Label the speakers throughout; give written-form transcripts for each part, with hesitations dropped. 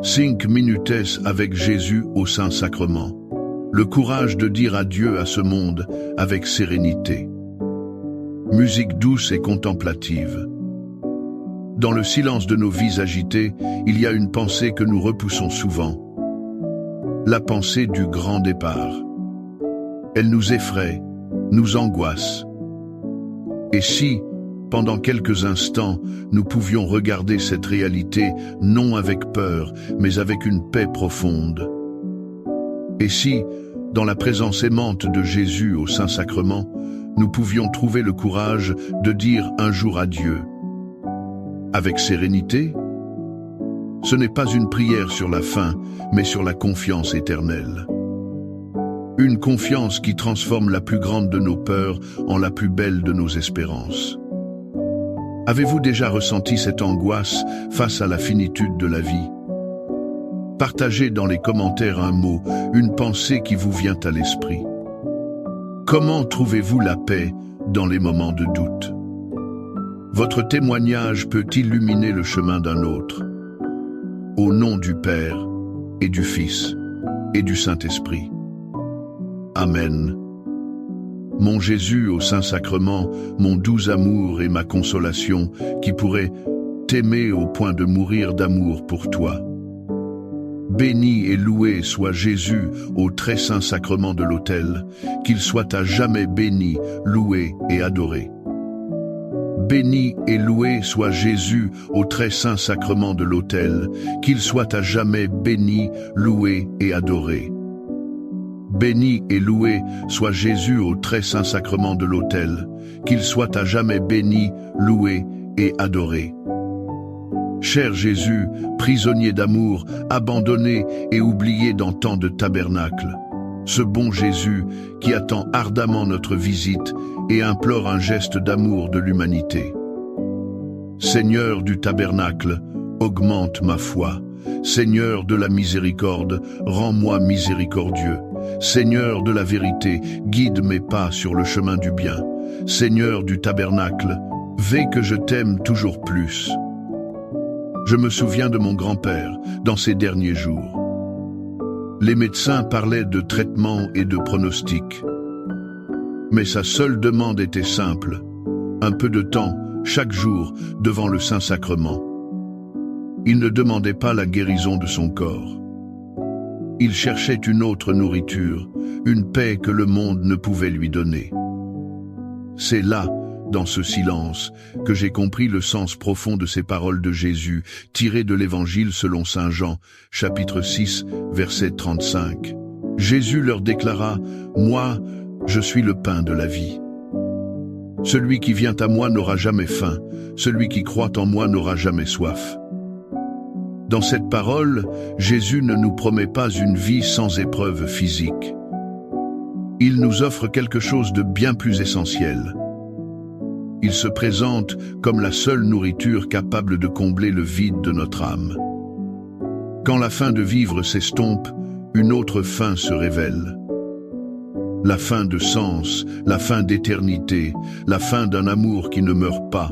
Speaker 1: 5 minutes avec Jésus au Saint-Sacrement. Le courage de dire adieu à ce monde avec sérénité. Musique douce et contemplative. Dans le silence de nos vies agitées, il y a une pensée que nous repoussons souvent. La pensée du grand départ. Elle nous effraie, nous angoisse. Et si, pendant quelques instants, nous pouvions regarder cette réalité non avec peur, mais avec une paix profonde? Et si, dans la présence aimante de Jésus au Saint-Sacrement, nous pouvions trouver le courage de dire un jour adieu? Avec sérénité? Ce n'est pas une prière sur la fin, mais sur la confiance éternelle. Une confiance qui transforme la plus grande de nos peurs en la plus belle de nos espérances. Avez-vous déjà ressenti cette angoisse face à la finitude de la vie? Partagez dans les commentaires un mot, une pensée qui vous vient à l'esprit. Comment trouvez-vous la paix dans les moments de doute? Votre témoignage peut illuminer le chemin d'un autre. Au nom du Père, et du Fils, et du Saint-Esprit. Amen. Mon Jésus au Saint-Sacrement, mon doux amour et ma consolation, qui pourrait t'aimer au point de mourir d'amour pour toi. Béni et loué soit Jésus au très saint sacrement de l'autel, qu'il soit à jamais béni, loué et adoré. Béni et loué soit Jésus au très saint sacrement de l'autel, qu'il soit à jamais béni, loué et adoré. Béni et loué soit Jésus au très saint sacrement de l'autel, qu'il soit à jamais béni, loué et adoré. Cher Jésus, prisonnier d'amour, abandonné et oublié dans tant de tabernacles, ce bon Jésus qui attend ardemment notre visite et implore un geste d'amour de l'humanité. Seigneur du tabernacle, augmente ma foi. Seigneur de la miséricorde, rends-moi miséricordieux. Seigneur de la vérité, guide mes pas sur le chemin du bien. Seigneur du tabernacle, fais que je t'aime toujours plus. Je me souviens de mon grand-père dans ses derniers jours. Les médecins parlaient de traitement et de pronostic. Mais sa seule demande était simple, un peu de temps, chaque jour, devant le Saint-Sacrement. Il ne demandait pas la guérison de son corps. Il cherchait une autre nourriture, une paix que le monde ne pouvait lui donner. C'est là, dans ce silence, que j'ai compris le sens profond de ces paroles de Jésus, tirées de l'Évangile selon saint Jean, chapitre 6, verset 35. Jésus leur déclara, « Moi, je suis le pain de la vie. Celui qui vient à moi n'aura jamais faim, celui qui croit en moi n'aura jamais soif. » Dans cette parole, Jésus ne nous promet pas une vie sans épreuve physique. Il nous offre quelque chose de bien plus essentiel. Il se présente comme la seule nourriture capable de combler le vide de notre âme. Quand la faim de vivre s'estompe, une autre faim se révèle. La faim de sens, la faim d'éternité, la faim d'un amour qui ne meurt pas.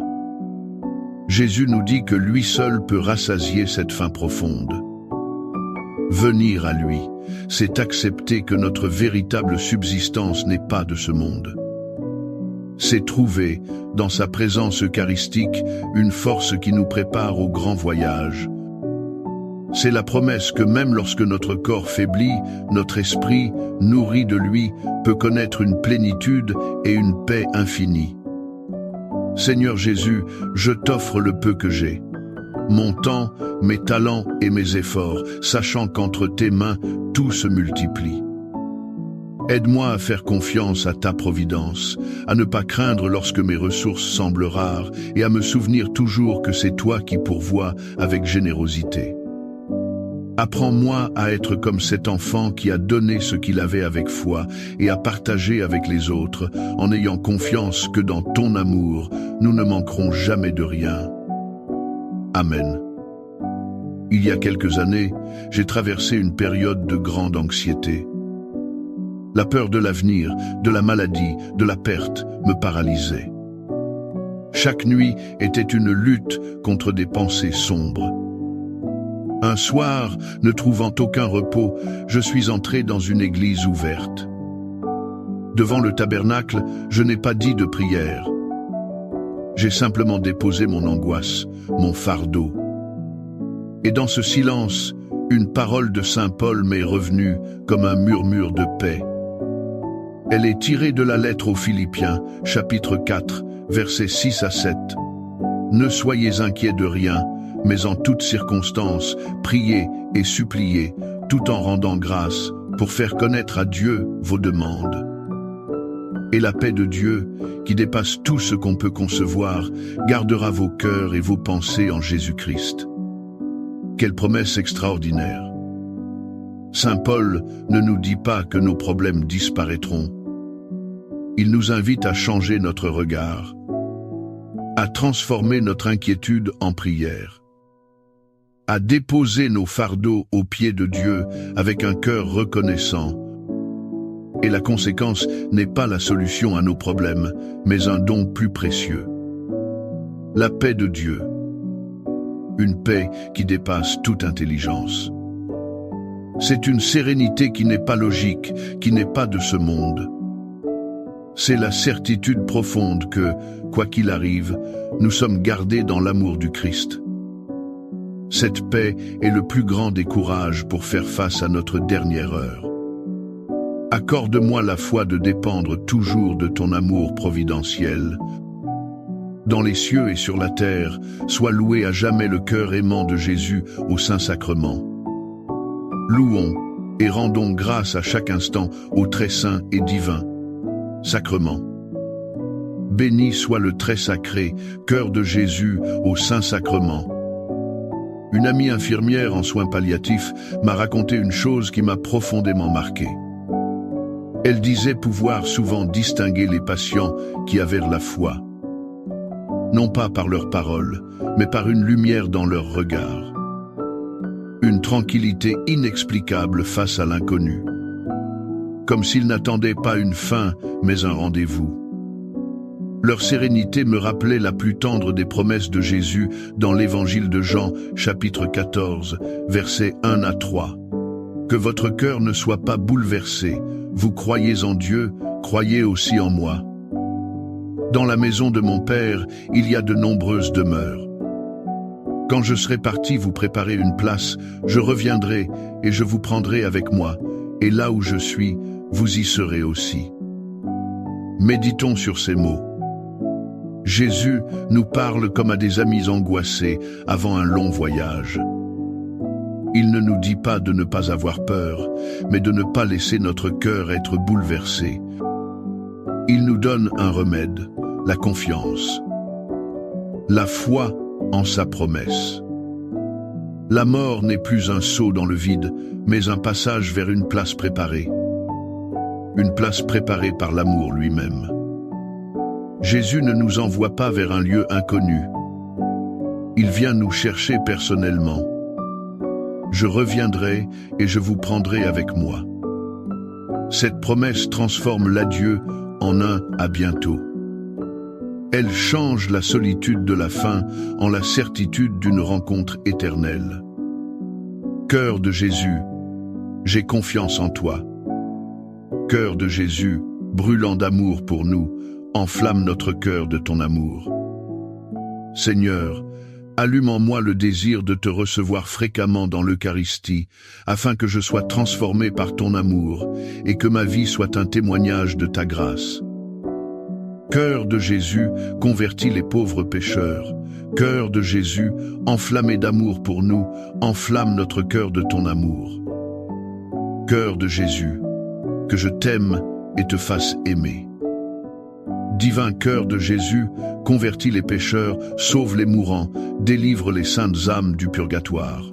Speaker 1: Jésus nous dit que lui seul peut rassasier cette faim profonde. Venir à lui, c'est accepter que notre véritable subsistance n'est pas de ce monde. C'est trouver, dans sa présence eucharistique, une force qui nous prépare au grand voyage. C'est la promesse que même lorsque notre corps faiblit, notre esprit, nourri de lui, peut connaître une plénitude et une paix infinie. Seigneur Jésus, je t'offre le peu que j'ai. Mon temps, mes talents et mes efforts, sachant qu'entre tes mains, tout se multiplie. Aide-moi à faire confiance à ta providence, à ne pas craindre lorsque mes ressources semblent rares et à me souvenir toujours que c'est toi qui pourvois avec générosité. Apprends-moi à être comme cet enfant qui a donné ce qu'il avait avec foi et à partager avec les autres en ayant confiance que dans ton amour, nous ne manquerons jamais de rien. Amen. Il y a quelques années, j'ai traversé une période de grande anxiété. La peur de l'avenir, de la maladie, de la perte me paralysait. Chaque nuit était une lutte contre des pensées sombres. Un soir, ne trouvant aucun repos, je suis entré dans une église ouverte. Devant le tabernacle, je n'ai pas dit de prière. J'ai simplement déposé mon angoisse, mon fardeau. Et dans ce silence, une parole de saint Paul m'est revenue comme un murmure de paix. Elle est tirée de la lettre aux Philippiens, chapitre 4, versets 6 à 7. Ne soyez inquiets de rien, mais en toutes circonstances, priez et suppliez, tout en rendant grâce, pour faire connaître à Dieu vos demandes. Et la paix de Dieu, qui dépasse tout ce qu'on peut concevoir, gardera vos cœurs et vos pensées en Jésus-Christ. Quelle promesse extraordinaire! Saint Paul ne nous dit pas que nos problèmes disparaîtront. Il nous invite à changer notre regard, à transformer notre inquiétude en prière, à déposer nos fardeaux aux pieds de Dieu avec un cœur reconnaissant. Et la conséquence n'est pas la solution à nos problèmes, mais un don plus précieux. La paix de Dieu. Une paix qui dépasse toute intelligence. C'est une sérénité qui n'est pas logique, qui n'est pas de ce monde. C'est la certitude profonde que, quoi qu'il arrive, nous sommes gardés dans l'amour du Christ. Cette paix est le plus grand des courages pour faire face à notre dernière heure. Accorde-moi la foi de dépendre toujours de ton amour providentiel. Dans les cieux et sur la terre, soit loué à jamais le cœur aimant de Jésus au Saint-Sacrement. Louons et rendons grâce à chaque instant au très saint et divin sacrement. Béni soit le très sacré cœur de Jésus au Saint-Sacrement. Une amie infirmière en soins palliatifs m'a raconté une chose qui m'a profondément marqué. Elle disait pouvoir souvent distinguer les patients qui avaient la foi, non pas par leurs paroles, mais par une lumière dans leur regard. Une tranquillité inexplicable face à l'inconnu. Comme s'ils n'attendaient pas une fin, mais un rendez-vous. Leur sérénité me rappelait la plus tendre des promesses de Jésus dans l'évangile de Jean, chapitre 14, versets 1 à 3. Que votre cœur ne soit pas bouleversé. Vous croyez en Dieu, croyez aussi en moi. Dans la maison de mon Père, il y a de nombreuses demeures. Quand je serai parti vous préparer une place, je reviendrai et je vous prendrai avec moi, et là où je suis, vous y serez aussi. Méditons sur ces mots. Jésus nous parle comme à des amis angoissés avant un long voyage. Il ne nous dit pas de ne pas avoir peur, mais de ne pas laisser notre cœur être bouleversé. Il nous donne un remède, la confiance. La foi en sa promesse. La mort n'est plus un saut dans le vide, mais un passage vers une place préparée. Une place préparée par l'amour lui-même. Jésus ne nous envoie pas vers un lieu inconnu. Il vient nous chercher personnellement. Je reviendrai et je vous prendrai avec moi. Cette promesse transforme l'adieu en un « à bientôt ». Elle change la solitude de la fin en la certitude d'une rencontre éternelle. Cœur de Jésus, j'ai confiance en toi. Cœur de Jésus, brûlant d'amour pour nous, enflamme notre cœur de ton amour. Seigneur, allume en moi le désir de te recevoir fréquemment dans l'Eucharistie, afin que je sois transformé par ton amour et que ma vie soit un témoignage de ta grâce. Cœur de Jésus, convertis les pauvres pécheurs. Cœur de Jésus, enflammé d'amour pour nous, enflamme notre cœur de ton amour. Cœur de Jésus, que je t'aime et te fasse aimer. Divin cœur de Jésus, convertis les pécheurs, sauve les mourants, délivre les saintes âmes du purgatoire.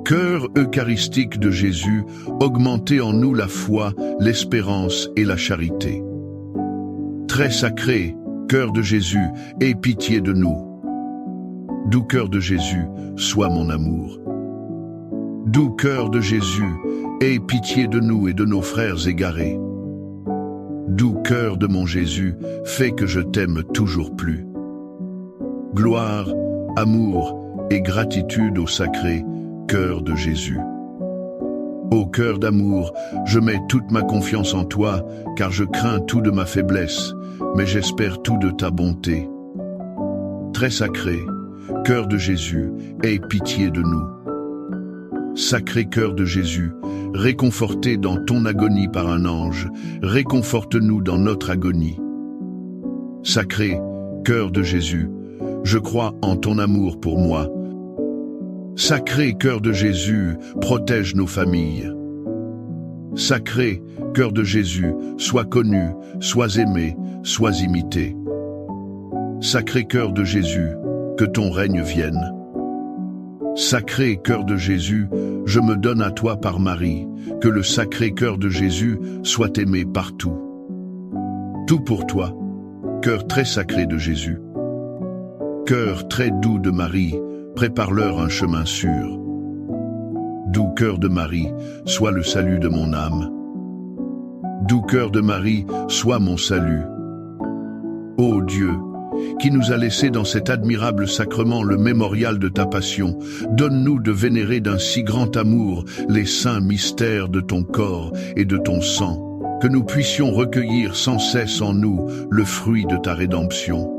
Speaker 1: Cœur eucharistique de Jésus, augmentez en nous la foi, l'espérance et la charité. Très sacré, cœur de Jésus, aie pitié de nous. Doux cœur de Jésus, sois mon amour. Doux cœur de Jésus, aie pitié de nous et de nos frères égarés. Doux cœur de mon Jésus, fais que je t'aime toujours plus. Gloire, amour et gratitude au sacré, cœur de Jésus. Ô cœur d'amour, je mets toute ma confiance en toi, car je crains tout de ma faiblesse, mais j'espère tout de ta bonté. Très sacré, cœur de Jésus, aie pitié de nous. Sacré cœur de Jésus, réconforté dans ton agonie par un ange, réconforte-nous dans notre agonie. Sacré cœur de Jésus, je crois en ton amour pour moi. Sacré cœur de Jésus, protège nos familles. Sacré cœur de Jésus, sois connu, sois aimé, sois imité. Sacré cœur de Jésus, que ton règne vienne. Sacré cœur de Jésus, je me donne à toi par Marie, que le sacré cœur de Jésus soit aimé partout. Tout pour toi, cœur très sacré de Jésus. Cœur très doux de Marie, prépare-leur un chemin sûr. Doux cœur de Marie, sois le salut de mon âme. Doux cœur de Marie, sois mon salut. Ô Dieu, qui nous a laissé dans cet admirable sacrement le mémorial de ta passion, donne-nous de vénérer d'un si grand amour les saints mystères de ton corps et de ton sang, que nous puissions recueillir sans cesse en nous le fruit de ta rédemption.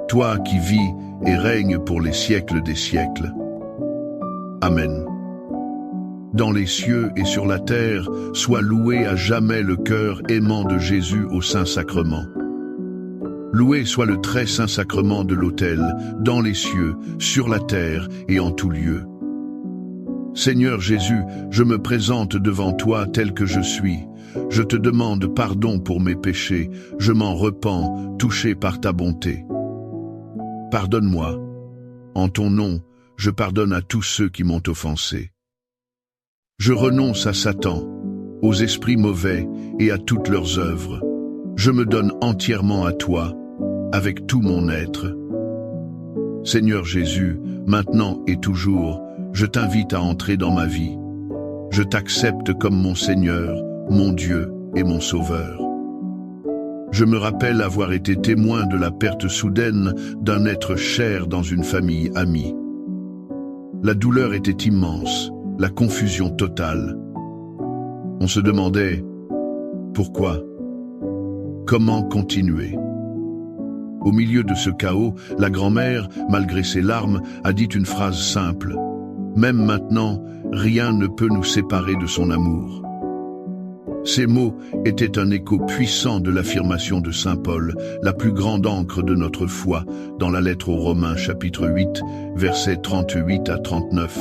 Speaker 1: Toi qui vis et règnes pour les siècles des siècles. Amen. Dans les cieux et sur la terre, soit loué à jamais le cœur aimant de Jésus au Saint-Sacrement. Loué soit le très saint sacrement de l'autel, dans les cieux, sur la terre et en tout lieu. Seigneur Jésus, je me présente devant toi tel que je suis. Je te demande pardon pour mes péchés, je m'en repens, touché par ta bonté. Pardonne-moi. En ton nom, je pardonne à tous ceux qui m'ont offensé. Je renonce à Satan, aux esprits mauvais et à toutes leurs œuvres. Je me donne entièrement à toi, avec tout mon être. Seigneur Jésus, maintenant et toujours, je t'invite à entrer dans ma vie. Je t'accepte comme mon Seigneur, mon Dieu et mon Sauveur. Je me rappelle avoir été témoin de la perte soudaine d'un être cher dans une famille amie. La douleur était immense, la confusion totale. On se demandait « Pourquoi ? Comment continuer ?» Au milieu de ce chaos, la grand-mère, malgré ses larmes, a dit une phrase simple. « Même maintenant, rien ne peut nous séparer de son amour. » Ces mots étaient un écho puissant de l'affirmation de saint Paul, la plus grande ancre de notre foi, dans la lettre aux Romains chapitre 8, versets 38 à 39.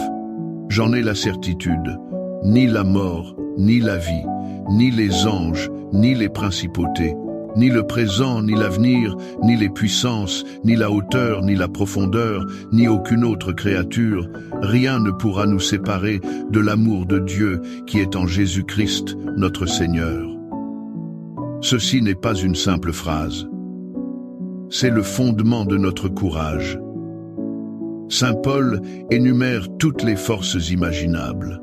Speaker 1: J'en ai la certitude, ni la mort, ni la vie, ni les anges, ni les principautés, ni le présent, ni l'avenir, ni les puissances, ni la hauteur, ni la profondeur, ni aucune autre créature, rien ne pourra nous séparer de l'amour de Dieu qui est en Jésus-Christ, notre Seigneur. Ceci n'est pas une simple phrase. C'est le fondement de notre courage. Saint Paul énumère toutes les forces imaginables.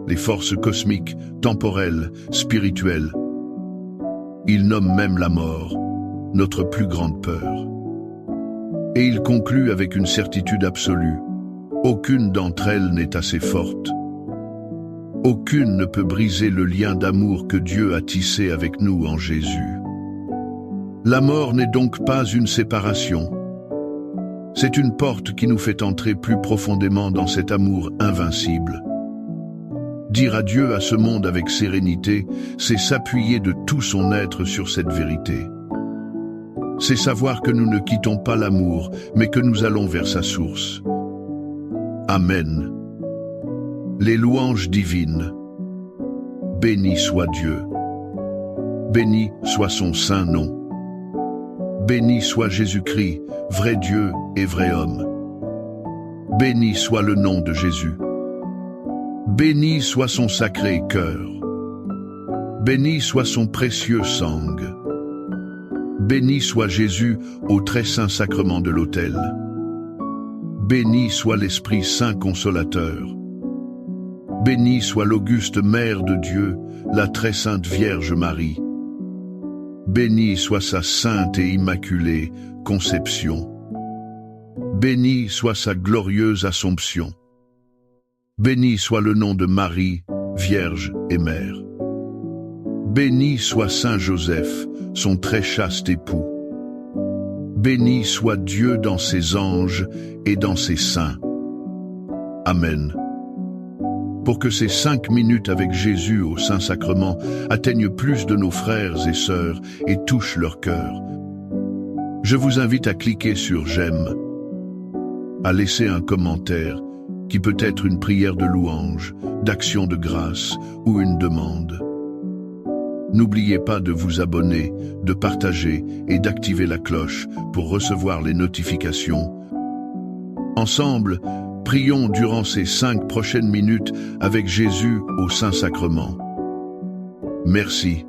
Speaker 1: Les forces cosmiques, temporelles, spirituelles. Il nomme même la mort, notre plus grande peur. Et il conclut avec une certitude absolue. Aucune d'entre elles n'est assez forte. Aucune ne peut briser le lien d'amour que Dieu a tissé avec nous en Jésus. La mort n'est donc pas une séparation. C'est une porte qui nous fait entrer plus profondément dans cet amour invincible. Dire adieu à ce monde avec sérénité, c'est s'appuyer de tout son être sur cette vérité. C'est savoir que nous ne quittons pas l'amour, mais que nous allons vers sa source. Amen. Les louanges divines. Béni soit Dieu. Béni soit son saint nom. Béni soit Jésus-Christ, vrai Dieu et vrai homme. Béni soit le nom de Jésus. Béni soit son sacré cœur. Béni soit son précieux sang. Béni soit Jésus au très saint sacrement de l'autel. Béni soit l'Esprit Saint consolateur. Béni soit l'auguste Mère de Dieu, la très sainte Vierge Marie. Béni soit sa sainte et immaculée conception. Béni soit sa glorieuse Assomption. Béni soit le nom de Marie, Vierge et Mère. Béni soit Saint Joseph, son très chaste époux. Béni soit Dieu dans ses anges et dans ses saints. Amen. Pour que ces 5 minutes avec Jésus au Saint-Sacrement atteignent plus de nos frères et sœurs et touchent leur cœur, je vous invite à cliquer sur j'aime, à laisser un commentaire qui peut être une prière de louange, d'action de grâce ou une demande. N'oubliez pas de vous abonner, de partager et d'activer la cloche pour recevoir les notifications. Ensemble, prions durant ces 5 prochaines minutes avec Jésus au Saint-Sacrement. Merci.